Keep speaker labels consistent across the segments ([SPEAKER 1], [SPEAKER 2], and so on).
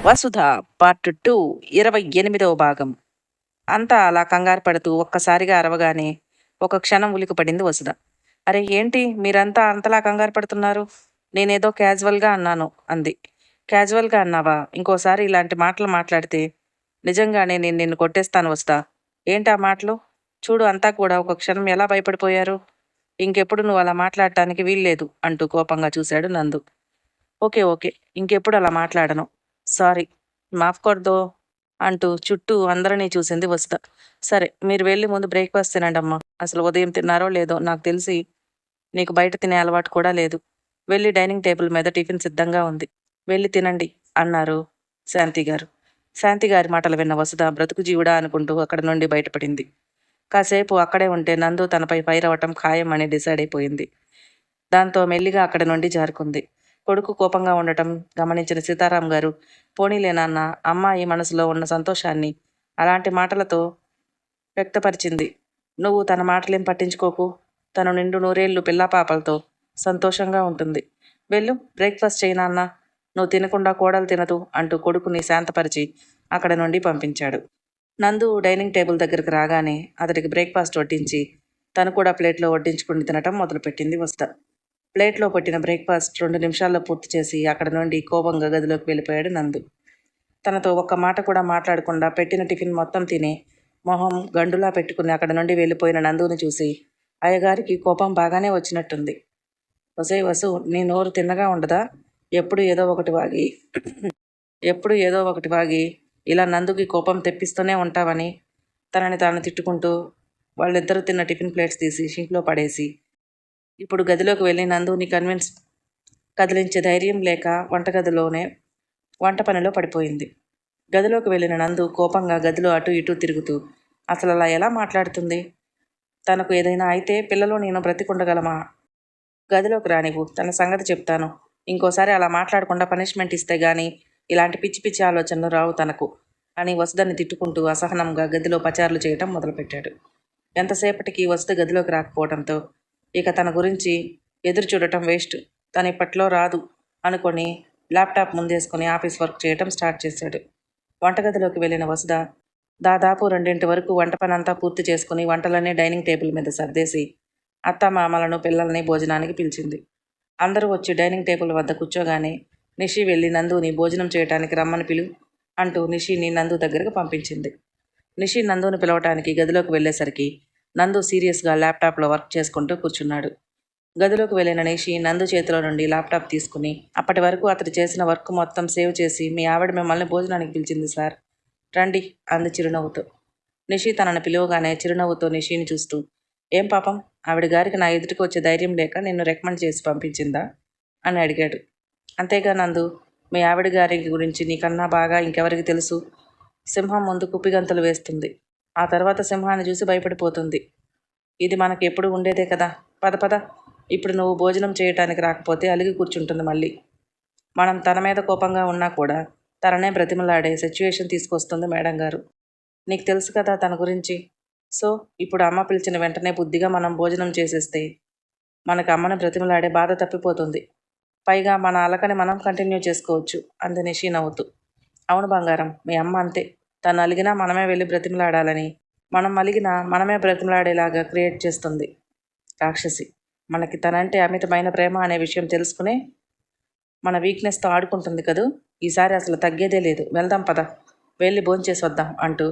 [SPEAKER 1] వసుధ part 2 28వ భాగం. అంతా అలా కంగారు పడుతూ ఒక్కసారిగా అరవగానే ఒక క్షణం ఉలికిపడింది వసుధ. అరే ఏంటి మీరంతా అంతలా కంగారు పడుతున్నారు? నేనేదో క్యాజువల్గా అన్నాను అంది. క్యాజువల్గా అన్నావా? ఇంకోసారి ఇలాంటి మాటలు మాట్లాడితే నిజంగానే నేను నిన్ను కొట్టేస్తాను వసుధ. ఏంటి ఆ మాటలు? చూడు అంతా కూడా ఒక క్షణం ఎలా భయపడిపోయారు. ఇంకెప్పుడు నువ్వు అలా మాట్లాడటానికి వీల్లేదు అంటూ కోపంగా చూశాడు నందు. ఓకే ఓకే, ఇంకెప్పుడు అలా మాట్లాడను. సారీ, మాఫ్ కొడదో అంటూ చుట్టూ అందరినీ చూసింది వసుధ. సరే మీరు వెళ్ళి ముందు బ్రేక్ఫాస్ట్ తినండి అమ్మా. అసలు ఉదయం తిన్నారో లేదో నాకు తెలిసి నీకు బయట తినే అలవాటు కూడా లేదు. వెళ్ళి డైనింగ్ టేబుల్ మీద టిఫిన్ సిద్ధంగా ఉంది, వెళ్ళి తినండి అన్నారు శాంతి గారు. శాంతి గారి మాటలు విన్న వసుధ బ్రతుకు జీవుడా అనుకుంటూ అక్కడ నుండి బయటపడింది. కాసేపు అక్కడే ఉంటే నందు తనపై ఫైర్ అవ్వటం ఖాయం అని డిసైడ్ అయిపోయింది. దాంతో మెల్లిగా అక్కడి నుండి జారుకుంది. కొడుకు కోపంగా ఉండటం గమనించిన సీతారాం గారు, పోనీలే నాన్న, అమ్మాయి మనసులో ఉన్న సంతోషాన్ని అలాంటి మాటలతో వ్యక్తపరిచింది. నువ్వు తన మాటలేం పట్టించుకోకు. తను నిండు నూరేళ్లు పిల్లాపాపలతో సంతోషంగా ఉంటుంది. వెళ్ళు బ్రేక్ఫాస్ట్ చేయి నాన్న, నువ్వు తినకుండా కోడలు తినదు అంటూ కొడుకుని శాంతపరిచి అక్కడ నుండి పంపించాడు. నందు డైనింగ్ టేబుల్ దగ్గరకు రాగానే అతడికి బ్రేక్ఫాస్ట్ వడ్డించి తను కూడా ప్లేట్లో వడ్డించుకుని తినటం మొదలుపెట్టింది వసుధ. ప్లేట్లో పెట్టిన బ్రేక్ఫాస్ట్ 2 నిమిషాల్లో పూర్తి చేసి అక్కడ నుండి కోపంగా గదిలోకి వెళ్ళిపోయాడు నందు. తనతో ఒక్క మాట కూడా మాట్లాడకుండా పెట్టిన టిఫిన్ మొత్తం తిని మొహం గండులా పెట్టుకుని అక్కడ నుండి వెళ్ళిపోయిన నందుని చూసి అయ్యగారికి కోపం బాగానే వచ్చినట్టుంది. వసే వసు, నీ నోరు తిన్నగా ఉండదా? ఎప్పుడు ఏదో ఒకటి వాగి ఇలా నందుకి కోపం తెప్పిస్తూనే ఉంటావని తనని తాను తిట్టుకుంటూ వాళ్ళిద్దరూ తిన్న టిఫిన్ ప్లేట్స్ తీసి షింక్లో పడేసి ఇప్పుడు గదిలోకి వెళ్ళి నందుని కదిలించే ధైర్యం లేక వంటగదిలోనే వంట పనిలో పడిపోయింది. గదిలోకి వెళ్ళిన నందు కోపంగా గదిలో అటు ఇటు తిరుగుతూ అసలు అలా ఎలా మాట్లాడుతుంది? తనకు ఏదైనా అయితే పిల్లలు నేను బ్రతికుండగలమా? గదిలోకి రానివ్వు, తన సంగతి చెప్తాను. ఇంకోసారి అలా మాట్లాడకుండా పనిష్మెంట్ ఇస్తే గానీ ఇలాంటి పిచ్చి పిచ్చి ఆలోచనలు రావు తనకు అని వసుధని తిట్టుకుంటూ అసహనంగా గదిలో పచారులు చేయటం మొదలుపెట్టాడు. ఎంతసేపటికి వసుధ గదిలోకి రాకపోవడంతో ఇక తన గురించి ఎదురు చూడటం వేస్ట్, తను ఇప్పట్లో రాదు అనుకొని ల్యాప్టాప్ ముందేసుకొని ఆఫీస్ వర్క్ చేయటం స్టార్ట్ చేశాడు. వంటగదిలోకి వెళ్ళిన వసుధ దాదాపు 2 వరకు వంట పనంతా పూర్తి చేసుకుని వంటలన్నీ డైనింగ్ టేబుల్ మీద సర్దేసి అత్తమామలను పిల్లల్ని భోజనానికి పిలిచింది. అందరూ వచ్చి డైనింగ్ టేబుల్ వద్ద కూర్చోగానే నిషి వెళ్ళి నందుని భోజనం చేయటానికి రమ్మని పిలు అంటూ నిషిని నందు దగ్గరకు పంపించింది. నిషి నందుని పిలవటానికి గదిలోకి వెళ్ళేసరికి నందు సీరియస్గా ల్యాప్టాప్లో వర్క్ చేసుకుంటూ కూర్చున్నాడు. గదిలోకి వెళ్ళిన నిషి నందు చేతిలో నుండి ల్యాప్టాప్ తీసుకుని అప్పటి వరకు అతడు చేసిన వర్క్ మొత్తం సేవ్ చేసి మీ ఆవిడ మిమ్మల్ని భోజనానికి పిలిచింది సార్, రండి అంది చిరునవ్వుతో. నిషి తనను పిలువగానే చిరునవ్వుతో నిషిని చూస్తూ, ఏం పాపం, ఆవిడ గారికి నా ఎదుటికి వచ్చే ధైర్యం లేక నిన్ను రికమెండ్ చేసి పంపించిందా అని అడిగాడు. అంతేగా నందు, మీ ఆవిడ గారి గురించి నీకన్నా బాగా ఇంకెవరికి తెలుసు? సింహం ముందు కుప్పిగంతులు వేస్తుంది, ఆ తర్వాత సింహాన్ని చూసి భయపడిపోతుంది. ఇది మనకి ఎప్పుడు ఉండేదే కదా. పద పద, ఇప్పుడు నువ్వు భోజనం చేయటానికి రాకపోతే అలిగి కూర్చుంటుంది మళ్ళీ. మనం తన మీద కోపంగా ఉన్నా కూడా తననే బ్రతిమలాడే సిచ్యువేషన్ తీసుకొస్తుంది మేడం గారు. నీకు తెలుసు కదా తన గురించి. సో ఇప్పుడు అమ్మ పిలిచిన వెంటనే బుద్ధిగా మనం భోజనం చేసేస్తే మనకు అమ్మని బ్రతిమలాడే బాధ తప్పిపోతుంది. పైగా మన అలకని మనం కంటిన్యూ చేసుకోవచ్చు అంది నిషి నవ్వుతూ. అవును బంగారం, మీ అమ్మ అంతే. తను అలిగినా మనమే వెళ్ళి బ్రతిమలాడాలని, మనం అలిగినా మనమే బ్రతిమలాడేలాగా క్రియేట్ చేస్తుంది రాక్షసి. మనకి తనంటే అమితమైన ప్రేమ అనే విషయం తెలుసుకునే మన వీక్నెస్తో ఆడుకుంటుంది కదూ. ఈసారి అసలు తగ్గేదే లేదు. వెళ్దాం పద, వెళ్ళి భోంచేసి వద్దాం అంటూ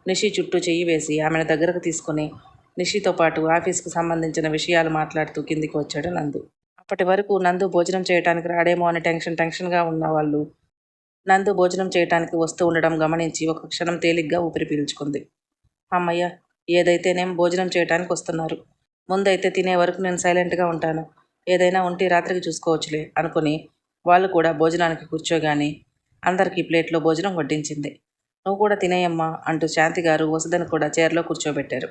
[SPEAKER 1] నిషి చుట్టూ చెయ్యి వేసి ఆమెను దగ్గరకు తీసుకుని నిషితో పాటు ఆఫీస్కు సంబంధించిన విషయాలు మాట్లాడుతూ కిందికి వచ్చాడు నందు. అప్పటి వరకు నందు భోజనం చేయడానికి రాడేమో అని టెన్షన్గా ఉన్న వాళ్ళు నందు భోజనం చేయటానికి వస్తూ ఉండడం గమనించి ఒక క్షణం తేలిగ్గా ఊపిరి పీల్చుకుంది. అమ్మయ్య, ఏదైతేనేం భోజనం చేయటానికి వస్తున్నారు. ముందైతే తినే వరకు నేను సైలెంట్గా ఉంటాను. ఏదైనా ఉంటే రాత్రికి చూసుకోవచ్చులే అనుకుని వాళ్ళు కూడా భోజనానికి కూర్చోగానే అందరికీ ప్లేట్లో భోజనం వడ్డించింది. నువ్వు కూడా తినేయమ్మా అంటూ శాంతి గారు వసుధను కూడా చైర్లో కూర్చోబెట్టారు.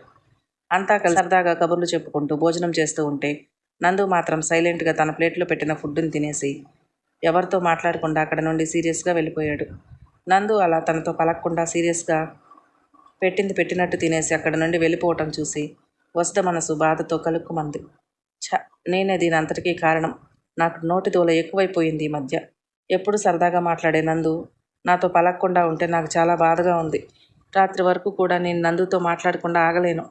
[SPEAKER 1] అంతా కలిసి సరదాగా కబుర్లు చెప్పుకుంటూ భోజనం చేస్తూ ఉంటే నందు మాత్రం సైలెంట్గా తన ప్లేట్లో పెట్టిన ఫుడ్ని తినేసి ఎవరితో మాట్లాడకుండా అక్కడ నుండి సీరియస్గా వెళ్ళిపోయాడు. నందు అలా తనతో పలకకుండా సీరియస్గా పెట్టినట్టు తినేసి అక్కడ నుండి వెళ్ళిపోవటం చూసి వసుధ మనసు బాధతో కలుక్కుమంది. నేనే దీని అంతటికీ కారణం. నాకు నోటి దూల ఎక్కువైపోయింది ఈ మధ్య. ఎప్పుడు సరదాగా మాట్లాడే నందు నాతో పలకకుండా ఉంటే నాకు చాలా బాధగా ఉంది. రాత్రి వరకు కూడా నేను నందుతో మాట్లాడకుండా ఆగలేను.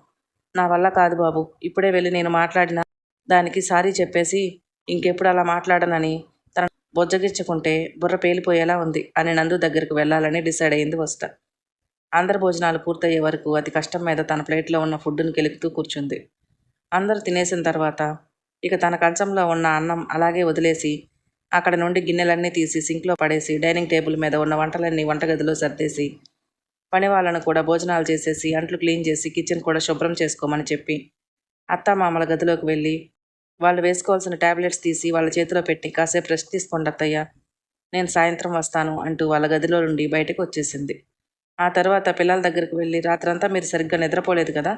[SPEAKER 1] నా వల్ల కాదు బాబు. ఇప్పుడే వెళ్ళి నేను మాట్లాడిన దానికి సారీ చెప్పేసి ఇంకెప్పుడు అలా మాట్లాడనని తన బొజ్జగించుకుంటే బుర్ర పేలిపోయేలా ఉంది అని నందు దగ్గరకు వెళ్ళాలని డిసైడ్ అయింది వసుధ. అందరి భోజనాలు పూర్తయ్యే వరకు అతి కష్టం మీద తన ప్లేట్లో ఉన్న ఫుడ్డును కెలుకుతూ కూర్చుంది. అందరూ తినేసిన తర్వాత ఇక తన కంచంలో ఉన్న అన్నం అలాగే వదిలేసి అక్కడ నుండి గిన్నెలన్నీ తీసి సింక్లో పడేసి డైనింగ్ టేబుల్ మీద ఉన్న వంటలన్నీ వంటగదిలో సర్దేసి పని వాళ్ళను కూడా భోజనాలు చేసేసి అంట్లు క్లీన్ చేసి కిచెన్ కూడా శుభ్రం చేసుకోమని చెప్పి అత్తామామల గదిలోకి వెళ్ళి వాళ్ళు వేసుకోవాల్సిన టాబ్లెట్స్ తీసి వాళ్ళ చేతిలో పెట్టి కాసేపు రెస్ట్ తీసుకోండి అత్తయ్య, నేను సాయంత్రం వస్తాను అంటూ వాళ్ళ గదిలో నుండి బయటకు వచ్చేసింది. ఆ తర్వాత పిల్లల దగ్గరికి వెళ్ళి రాత్రంతా మీరు సరిగ్గా నిద్రపోలేదు కదా,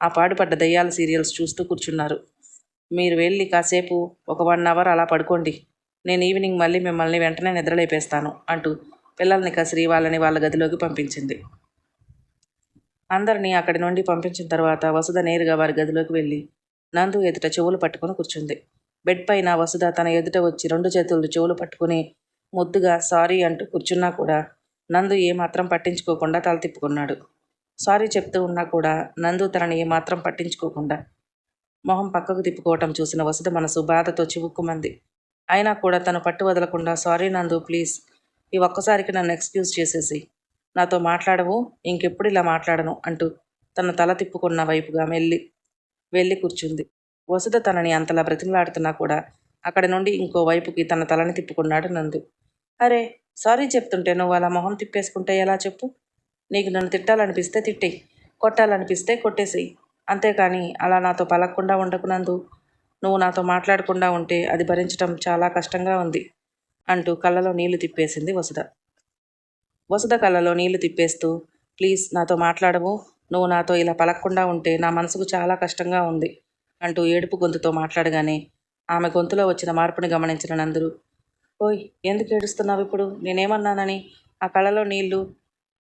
[SPEAKER 1] ఆ పాడుపడ్డ దయ్యాల సీరియల్స్ చూస్తూ కూర్చున్నారు. మీరు వెళ్ళి కాసేపు ఒక 1 అవర్ అలా పడుకోండి. నేను ఈవినింగ్ మళ్ళీ మిమ్మల్ని వెంటనే నిద్రలేపేస్తాను అంటూ పిల్లల్ని కసిరి వాళ్ళని వాళ్ళ గదిలోకి పంపించింది. అందరినీ అక్కడి నుండి పంపించిన తర్వాత వసుధ నేరుగా వారి గదిలోకి వెళ్ళి నందు ఎదుట చెవులు పట్టుకుని కూర్చుంది. బెడ్ పైన వసుధ తన ఎదుట వచ్చి 2 చేతులు చెవులు పట్టుకుని ముద్దుగా సారీ అంటూ కూర్చున్నా కూడా నందు ఏమాత్రం పట్టించుకోకుండా తల తిప్పుకున్నాడు. సారీ చెప్తూ ఉన్నా కూడా నందు తనని ఏమాత్రం పట్టించుకోకుండా మొహం పక్కకు తిప్పుకోవటం చూసిన వసుధ మనసు బాధతో చివుక్కుమంది. అయినా కూడా తను పట్టు వదలకుండా సారీ నందు, ప్లీజ్ ఈ ఒక్కసారికి నన్ను ఎక్స్క్యూజ్ చేసేసి నాతో మాట్లాడవు, ఇంకెప్పుడు ఇలా మాట్లాడను అంటూ తన తల తిప్పుకున్న వైపుగా వెళ్ళి కూర్చుంది. వసుధ తనని అంతలా బ్రతిమలాడుతున్నా కూడా అక్కడి నుండి ఇంకో వైపుకి తన తలని తిప్పుకున్నాడు నందు. అరే, సారీ చెప్తుంటే నువ్వు అలా మొహం తిప్పేసుకుంటే ఎలా చెప్పు? నీకు నన్ను తిట్టాలనిపిస్తే తిట్టేయి, కొట్టాలనిపిస్తే కొట్టేసేయి, అంతేకాని అలా నాతో పలకకుండా ఉండకు నందు. నువ్వు నాతో మాట్లాడకుండా ఉంటే అది భరించటం చాలా కష్టంగా ఉంది అంటూ కళ్ళలో నీళ్లు తిప్పేసింది వసుధ. వసుధ కళ్ళలో నీళ్లు తిప్పేస్తూ ప్లీజ్ నాతో మాట్లాడవు, నువ్వు నాతో ఇలా పలకకుండా ఉంటే నా మనసుకు చాలా కష్టంగా ఉంది అంటూ ఏడుపు గొంతుతో మాట్లాడగానే ఆమె గొంతులో వచ్చిన మార్పుని గమనించిన నందురు, ఓయ్ ఎందుకు ఏడుస్తున్నావు ఇప్పుడు, నేనేమన్నానని? ఆ కళ్ళలో నీళ్లు.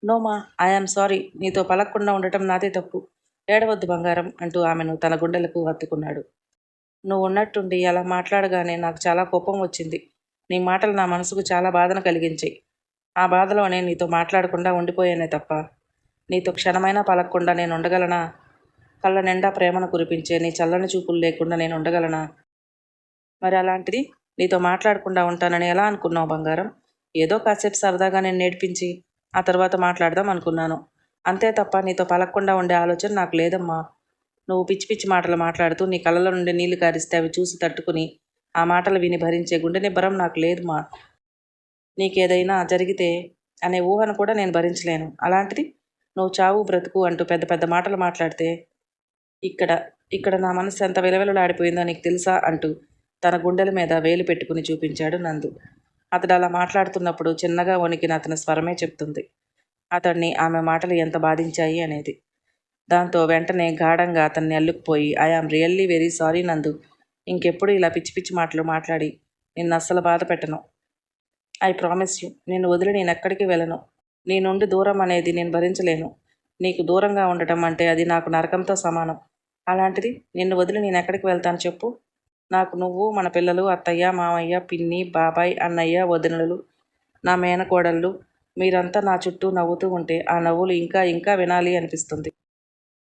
[SPEAKER 1] నోమా, ఐఆమ్ సారీ, నీతో పలకకుండా ఉండటం నాదే తప్పు, ఏడవద్దు బంగారం అంటూ ఆమెను తన గుండెలకు హత్తుకున్నాడు. నువ్వు ఉన్నట్టుండి అలా మాట్లాడగానే నాకు చాలా కోపం వచ్చింది. నీ మాటలు నా మనసుకు చాలా బాధను కలిగించాయి. ఆ బాధలోనే నీతో మాట్లాడకుండా ఉండిపోయానే తప్ప నీతో క్షణమైనా పలకకుండా నేను ఉండగలనా? కళ్ళ నిండా ప్రేమను కురిపించే నీ చల్లని చూపులు లేకుండా నేను ఉండగలనా? మరి అలాంటిది నీతో మాట్లాడకుండా ఉంటానని ఎలా అనుకున్నావు బంగారం? ఏదో కాసేపు సరదాగా నేను నేర్పించి ఆ తర్వాత మాట్లాడదాం అనుకున్నాను. అంతే తప్ప నీతో పలకకుండా ఉండే ఆలోచన నాకు లేదమ్మా. నువ్వు పిచ్చి పిచ్చి మాటలు మాట్లాడుతూ నీ కళ్ళలో నుండి నీళ్లు కారిస్తే అవి చూసి తట్టుకుని ఆ మాటలు విని భరించే గుండె నిబ్బరం నాకు లేదుమా. నీకేదైనా జరిగితే అనే ఊహను కూడా నేను భరించలేను. అలాంటిది నువ్వు చావు బ్రతుకు అంటూ పెద్ద పెద్ద మాటలు మాట్లాడితే ఇక్కడ ఇక్కడ నా మనసు ఎంత విలవిలలాడిపోయిందో నీకు తెలుసా అంటూ తన గుండెల మీద వేలు పెట్టుకుని చూపించాడు నందు. అతడు అలా మాట్లాడుతున్నప్పుడు చిన్నగా వణికిన అతని స్వరమే చెప్తుంది అతన్ని ఆమె మాటలు ఎంత బాధించాయి అనేది. దాంతో వెంటనే గాఢంగా అతన్ని అల్లుకుపోయి ఐఆమ్ రియల్లీ వెరీ సారీ నందు, ఇంకెప్పుడు ఇలా పిచ్చి పిచ్చి మాటలు మాట్లాడి నిన్ను అస్సలు బాధ పెట్టను. ఐ ప్రామిస్ యూ, నిన్ను వదిలి నేను ఎక్కడికి వెళ్ళను. నీ నుండి దూరం అనేది నేను భరించలేను. నీకు దూరంగా ఉండటం అంటే అది నాకు నరకంతో సమానం. అలాంటిది నిన్ను వదిలి నేను ఎక్కడికి వెళ్తాను చెప్పు? నాకు నువ్వు, మన పిల్లలు, అత్తయ్య, మామయ్య, పిన్ని, బాబాయ్, అన్నయ్య, వదినలు, నా మేనకోడళ్ళు మీరంతా నా చుట్టూ నవ్వుతూ ఉంటే ఆ నవ్వులు ఇంకా ఇంకా వినాలి అనిపిస్తుంది.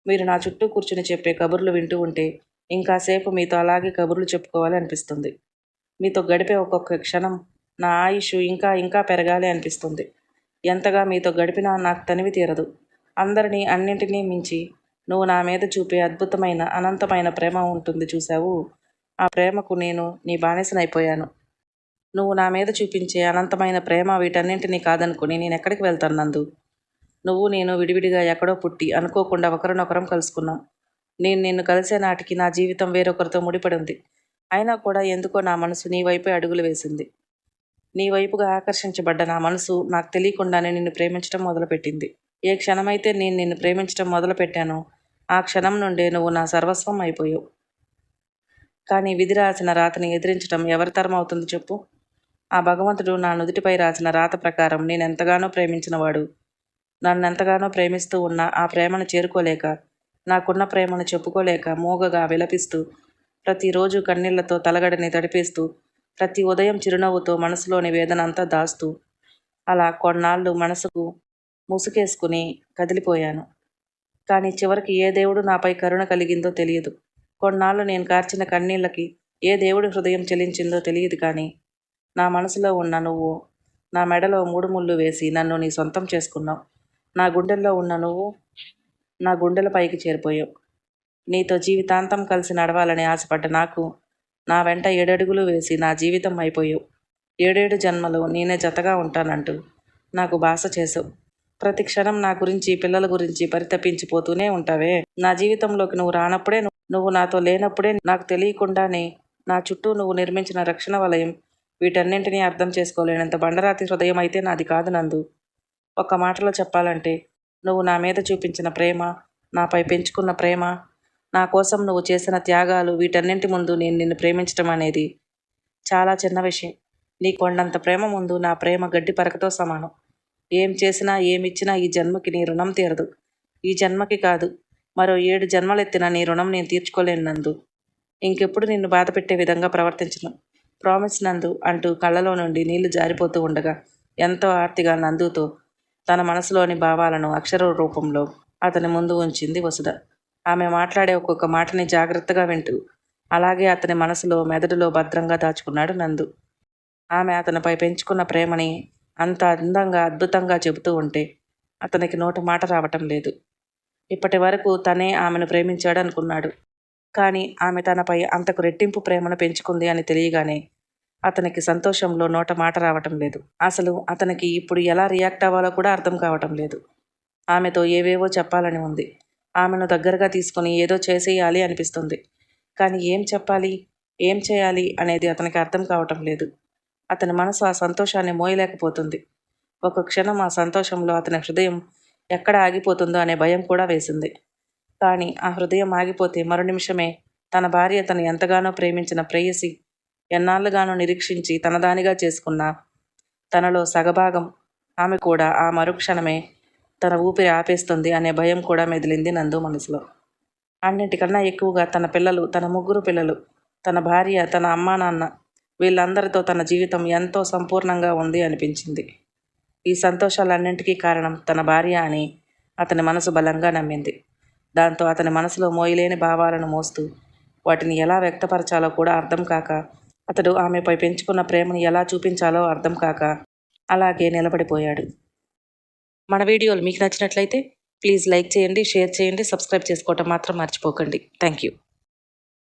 [SPEAKER 1] మీరు నా చుట్టూ కూర్చుని చెప్పే కబుర్లు వింటూ ఉంటే ఇంకాసేపు మీతో అలాగే కబుర్లు చెప్పుకోవాలి అనిపిస్తుంది. మీతో గడిపే ఒక్కొక్క క్షణం నా ఆయుష్ ఇంకా ఇంకా పెరగాలి అనిపిస్తుంది. ఎంతగా మీతో గడిపినా నాకు తనివి తీరదు. అందరినీ అన్నింటినీ మించి నువ్వు నా మీద చూపే అద్భుతమైన అనంతమైన ప్రేమ ఉంటుంది చూశావు, ఆ ప్రేమకు నేను నీ బానిసనైపోయాను. నువ్వు నా మీద చూపించే అనంతమైన ప్రేమ వీటన్నింటినీ కాదనుకుని నేను ఎక్కడికి వెళ్తాను నందు? నువ్వు నేను విడివిడిగా ఎక్కడో పుట్టి అనుకోకుండా ఒకరినొకరం కలుసుకున్నాం. నేను నిన్ను కలిసే నాటికి నా జీవితం వేరొకరితో ముడిపడి ఉంది. అయినా కూడా ఎందుకో నా మనసు నీ వైపే అడుగులు వేసింది. నీ వైపుగా ఆకర్షించబడ్డ నా మనసు నాకు తెలియకుండానే నిన్ను ప్రేమించడం మొదలుపెట్టింది. ఏ క్షణమైతే నేను నిన్ను ప్రేమించడం మొదలుపెట్టానో ఆ క్షణం నుండే నువ్వు నా సర్వస్వం అయిపోయావు. కానీ విధి రాసిన రాతని ఎదిరించడం ఎవరి తరం అవుతుంది చెప్పు? ఆ భగవంతుడు నా నుదుటిపై రాసిన రాత ప్రకారం నేనెంతగానో ప్రేమించినవాడు నన్నెంతగానో ప్రేమిస్తూ ఉన్న ఆ ప్రేమను చేరుకోలేక, నాకున్న ప్రేమను చెప్పుకోలేక మూగగా విలపిస్తూ, ప్రతిరోజు కన్నీళ్లతో తలగడని తడిపేస్తూ, ప్రతి ఉదయం చిరునవ్వుతో మనసులోని వేదన అంతా దాస్తూ, అలా కొన్నాళ్ళు మనసుకు ముసుగేసుకుని కదిలిపోయాను. కానీ చివరికి ఏ దేవుడు నాపై కరుణ కలిగిందో తెలియదు. కొన్నాళ్ళు నేను కార్చిన కన్నీళ్ళకి ఏ దేవుడి హృదయం చెలించిందో తెలియదు. కానీ నా మనసులో ఉన్న నువ్వు నా మెడలో 3 ముళ్ళు వేసి నన్ను నీ సొంతం చేసుకున్నావు. నా గుండెల్లో ఉన్న నువ్వు నా గుండెల పైకి చేరిపోయావు. నీతో జీవితాంతం కలిసి నడవాలని ఆశపడ్డ నాకు నా వెంట 7 అడుగులు వేసి నా జీవితం అయిపోయావు. 7 జన్మలు నేనే జతగా ఉంటానంటూ నాకు బాస చేసావు. ప్రతి క్షణం నా గురించి, పిల్లల గురించి పరితపించిపోతూనే ఉంటావే. నా జీవితంలోకి నువ్వు రానప్పుడే, నువ్వు నాతో లేనప్పుడే నాకు తెలియకుండానే నా చుట్టూ నువ్వు నిర్మించిన రక్షణ వలయం వీటన్నింటినీ అర్థం చేసుకోలేనంత బండరాతి హృదయం అయితే నాది కాదు నందు. ఒక్క మాటలో చెప్పాలంటే నువ్వు నా మీద చూపించిన ప్రేమ, నాపై పెంచుకున్న ప్రేమ, నా కోసం నువ్వు చేసిన త్యాగాలు వీటన్నింటి ముందు నేను నిన్ను ప్రేమించటం అనేది చాలా చిన్న విషయం. నీ కొండంత ప్రేమ ముందు నా ప్రేమ గడ్డి పరకతో సమానం. ఏం చేసినా ఏమిచ్చినా ఈ జన్మకి నీ రుణం తీరదు. ఈ జన్మకి కాదు, మరో 7 జన్మలెత్తిన నీ రుణం నేను తీర్చుకోలేను నందు. ఇంకెప్పుడు నిన్ను బాధ పెట్టే విధంగా ప్రవర్తించను. ప్రామిస్ నందు అంటూ కళ్ళలో నుండి నీళ్లు జారిపోతూ ఉండగా ఎంతో ఆర్తిగా నందుతో తన మనసులోని భావాలను అక్షర రూపంలో అతని ముందు ఉంచింది వసుధ. ఆమె మాట్లాడే ఒక్కొక్క మాటని జాగ్రత్తగా వింటూ అలాగే అతని మనసులో, మెదడులో భద్రంగా దాచుకున్నాడు నందు. ఆమె అతనిపై పెంచుకున్న ప్రేమని అంత అందంగా, అద్భుతంగా చెబుతూ ఉంటే అతనికి నోట మాట రావటం లేదు. ఇప్పటి వరకు తనే ఆమెను ప్రేమించాడు అనుకున్నాడు. కానీ ఆమె తనపై అంతకు రెట్టింపు ప్రేమను పెంచుకుంది అని తెలియగానే అతనికి సంతోషంలో నోట మాట రావటం లేదు. అసలు అతనికి ఇప్పుడు ఎలా రియాక్ట్ అవ్వాలో కూడా అర్థం కావటం లేదు. ఆమెతో ఏవేవో చెప్పాలని ఉంది. ఆమెను దగ్గరగా తీసుకుని ఏదో చేసేయాలి అనిపిస్తుంది. కానీ ఏం చెప్పాలి, ఏం చేయాలి అనేది అతనికి అర్థం కావటం లేదు. అతని మనసు ఆ సంతోషాన్ని మోయలేకపోతుంది. ఒక క్షణం ఆ సంతోషంలో అతని హృదయం ఎక్కడ ఆగిపోతుందో అనే భయం కూడా వేసింది. కానీ ఆ హృదయం ఆగిపోతే మరు నిమిషమే తన భార్య తను ఎంతగానో ప్రేమించిన ప్రేయసి, ఎన్నాళ్ళుగానో నిరీక్షించి తనదానిగా చేసుకున్న తనలో సగభాగం ఆమె కూడా ఆ మరుక్షణమే తన ఊపిరి ఆపేస్తుంది అనే భయం కూడా మెదిలింది నందు మనసులో. అన్నిటికన్నా ఎక్కువగా తన పిల్లలు, తన 3 పిల్లలు, తన భార్య, తన అమ్మా నాన్న, వీళ్ళందరితో తన జీవితం ఎంతో సంపూర్ణంగా ఉంది అనిపించింది. ఈ సంతోషాలన్నింటికీ కారణం తన భార్య అని అతని మనసు బలంగా నమ్మింది. దాంతో అతని మనసులో మోయలేని భావాలను మోస్తూ వాటిని ఎలా వ్యక్తపరచాలో కూడా అర్థం కాక, అతడు ఆమెపై పెంచుకున్న ప్రేమను ఎలా చూపించాలో అర్థం కాక అలాగే నిలబడిపోయాడు. మన వీడియోలు మీకు నచ్చినట్లయితే ప్లీజ్ లైక్ చేయండి, షేర్ చేయండి, సబ్స్క్రైబ్ చేసుకోవటం మాత్రం మర్చిపోకండి. Thank you.